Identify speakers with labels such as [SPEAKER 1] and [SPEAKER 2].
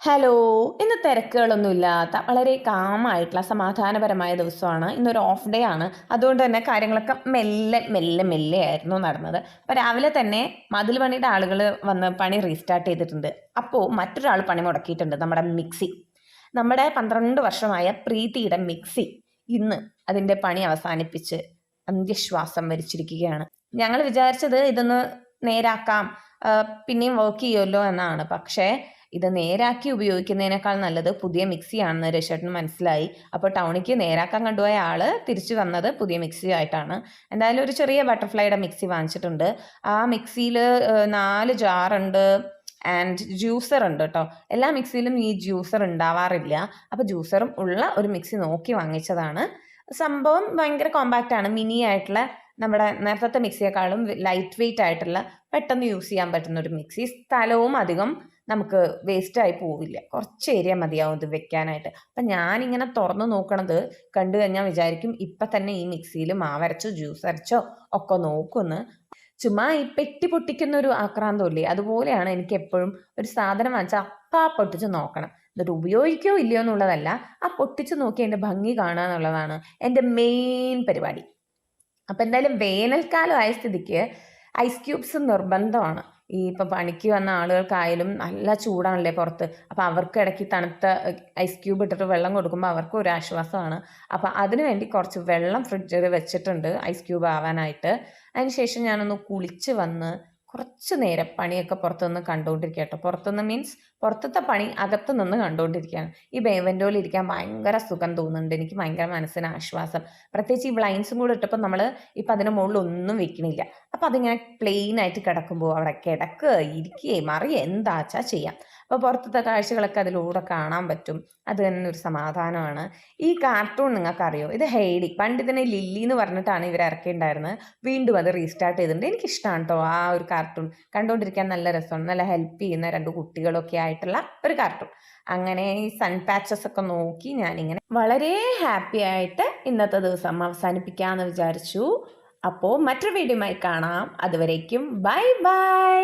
[SPEAKER 1] Hello! ഇന്ന് തിരക്കുകളൊന്നുമില്ലാത്ത വളരെ കാമായിട്ടുള്ള സമാധാനപരമായ ദിവസമാണ്. ഇന്നൊരു ഓഫ് ഡേ ആണ്. അതുകൊണ്ട് തന്നെ കാര്യങ്ങളൊക്കെ മെല്ലെ, മെല്ലെ, മെല്ലെ ആയിരുന്നു നടന്നത്. അപ്പോൾ രാവിലെ തന്നെ മതിൽ പണിയുടെ ആളുകൾ വന്ന് പണി റീസ്റ്റാർട്ട് ചെയ്തിട്ടുണ്ട്. അപ്പോൾ മറ്റൊരാൾ പണി മുടക്കിയിട്ടുണ്ട്. നമ്മുടെ മിക്സി. നമ്മുടെ 12 വർഷമായ പ്രീതിയുടെ മിക്സി ഇന്ന് അതിൻ്റെ പണി അവസാനിപ്പിച്ച് അന്ത്യശ്വാസം വലിച്ചിരിക്കുകയാണ്. ഞങ്ങൾ വിചാരിച്ചത് ഇതൊന്ന് നേരാക്കാം, പിന്നെയും വർക്ക് ചെയ്യുമല്ലോ എന്നാണ്. പക്ഷേ ഇത് നേരാക്കി ഉപയോഗിക്കുന്നതിനേക്കാൾ നല്ലത് പുതിയ മിക്സിയാണെന്ന് രക്ഷേട്ടന് മനസ്സിലായി. അപ്പോൾ ടൗണിലേക്ക് നേരാക്കാൻ കൊണ്ടുപോയ ആൾ തിരിച്ചു വന്നത് പുതിയ മിക്സി ആയിട്ടാണ്. എന്തായാലും ഒരു ചെറിയ ബട്ടർഫ്ലൈയുടെ മിക്സി വാങ്ങിച്ചിട്ടുണ്ട്. ആ മിക്സിയിൽ 4 ജാറുണ്ട് ആൻഡ് ജ്യൂസർ ഉണ്ട് കേട്ടോ. എല്ലാ മിക്സിയിലും ഈ ജ്യൂസർ ഉണ്ടാവാറില്ല. അപ്പോൾ ജ്യൂസറും ഉള്ള ഒരു മിക്സി നോക്കി വാങ്ങിച്ചതാണ്. സംഭവം ഭയങ്കര കോമ്പാക്റ്റ് ആണ്. മിനി ആയിട്ടുള്ള നമ്മുടെ നേരത്തെ മിക്സിയെക്കാളും ലൈറ്റ് വെയിറ്റ് ആയിട്ടുള്ള പെട്ടെന്ന് യൂസ് ചെയ്യാൻ പറ്റുന്ന ഒരു മിക്സി. സ്ഥലവും അധികം നമുക്ക് വേസ്റ്റായി പോവില്ല. കുറച്ച് ഏരിയ മതിയാവും ഇത് വെക്കാനായിട്ട്. അപ്പം ഞാനിങ്ങനെ തുറന്ന് നോക്കണത് കണ്ടു കഴിഞ്ഞാൽ വിചാരിക്കും ഇപ്പം തന്നെ ഈ മിക്സിയിൽ മാവരച്ചോ ജ്യൂസ് അരച്ചോ ഒക്കെ നോക്കുമെന്ന്. ചുമ്മാ ഈ പെട്ടി പൊട്ടിക്കുന്ന ഒരു ആക്രാന്തമില്ലേ, അതുപോലെയാണ് എനിക്ക് എപ്പോഴും ഒരു സാധനം വാങ്ങിച്ചാൽ അപ്പം ആ പൊട്ടിച്ച് നോക്കണം. എന്നിട്ട് ഉപയോഗിക്കോ ഇല്ലയോ എന്നുള്ളതല്ല, ആ പൊട്ടിച്ച് നോക്കി അതിൻ്റെ ഭംഗി കാണുക എന്നുള്ളതാണ് എൻ്റെ മെയിൻ പരിപാടി. അപ്പം എന്തായാലും വേനൽക്കാലം ആയ സ്ഥിതിക്ക് ഐസ് ക്യൂബ്സ് നിർബന്ധമാണ്. ഈ ഇപ്പം പണിക്ക് വന്ന ആളുകൾക്കായാലും നല്ല ചൂടാണല്ലേ പുറത്ത്. അപ്പം അവർക്ക് ഇടയ്ക്ക് തണുത്ത ഐസ് ക്യൂബ് ഇട്ടിട്ട് വെള്ളം കൊടുക്കുമ്പോൾ അവർക്കും ഒരു ആശ്വാസമാണ്. അപ്പം അതിനു വേണ്ടി കുറച്ച് വെള്ളം ഫ്രിഡ്ജിൽ വെച്ചിട്ടുണ്ട് ഐസ് ക്യൂബ് ആവാനായിട്ട്. അതിന് ശേഷം ഞാനൊന്ന് കുളിച്ച് വന്ന് കുറച്ച് നേരം പണിയൊക്കെ പുറത്തുനിന്ന് കണ്ടുകൊണ്ടിരിക്കുക കേട്ടോ. പുറത്തുനിന്ന് മീൻസ് പുറത്തത്തെ പണി അകത്ത് നിന്ന് കണ്ടുകൊണ്ടിരിക്കുകയാണ്. ഈ ബേവൻഡോയിൽ ഇരിക്കാൻ ഭയങ്കര സുഖം തോന്നുന്നുണ്ട്. എനിക്ക് ഭയങ്കര മനസ്സിന് ആശ്വാസം. പ്രത്യേകിച്ച് ഈ ബ്ലൈൻഡ്സും കൂടെ ഇട്ടപ്പോൾ നമ്മൾ ഇപ്പം അതിന് മുകളിൽ ഒന്നും വെക്കണില്ല. അപ്പം അതിങ്ങനെ പ്ലെയിൻ ആയിട്ട് കിടക്കുമ്പോൾ അവിടെ കിടക്കുക ഇരിക്കുകയെ മറിയുക എന്താച്ചാ ചെയ്യാം. അപ്പോൾ പുറത്തത്തെ കാഴ്ചകളൊക്കെ അതിലൂടെ കാണാൻ പറ്റും. അത് തന്നെ ഒരു സമാധാനമാണ്. ഈ കാർട്ടൂൺ നിങ്ങൾക്കറിയോ? ഇത് ഹെയ്ഡി. പണ്ട് ഇതിനെ ലില്ലി എന്ന് പറഞ്ഞിട്ടാണ് ഇവർ ഇറക്കിയിട്ടുണ്ടായിരുന്നത്. വീണ്ടും അത് റീസ്റ്റാർട്ട് ചെയ്തിട്ടുണ്ട്. എനിക്കിഷ്ടമാണ് കേട്ടോ ആ ഒരു കാർട്ടൂൺ. കണ്ടുകൊണ്ടിരിക്കാൻ നല്ല രസമാണ്. നല്ല ഹെൽപ്പ് ചെയ്യുന്ന 2 കുട്ടികളൊക്കെ ആയിട്ടുള്ള ഒരു കാർട്ടൂൺ. അങ്ങനെ ഈ സൺ പാച്ചസ് ഒക്കെ നോക്കി ഞാനിങ്ങനെ വളരെ ഹാപ്പി ആയിട്ട് ഇന്നത്തെ ദിവസം അവസാനിപ്പിക്കാമെന്ന് വിചാരിച്ചു. അപ്പോൾ മറ്റൊരു വീഡിയോയുമായി കാണാം. അതുവരേക്കും ബൈ ബൈ.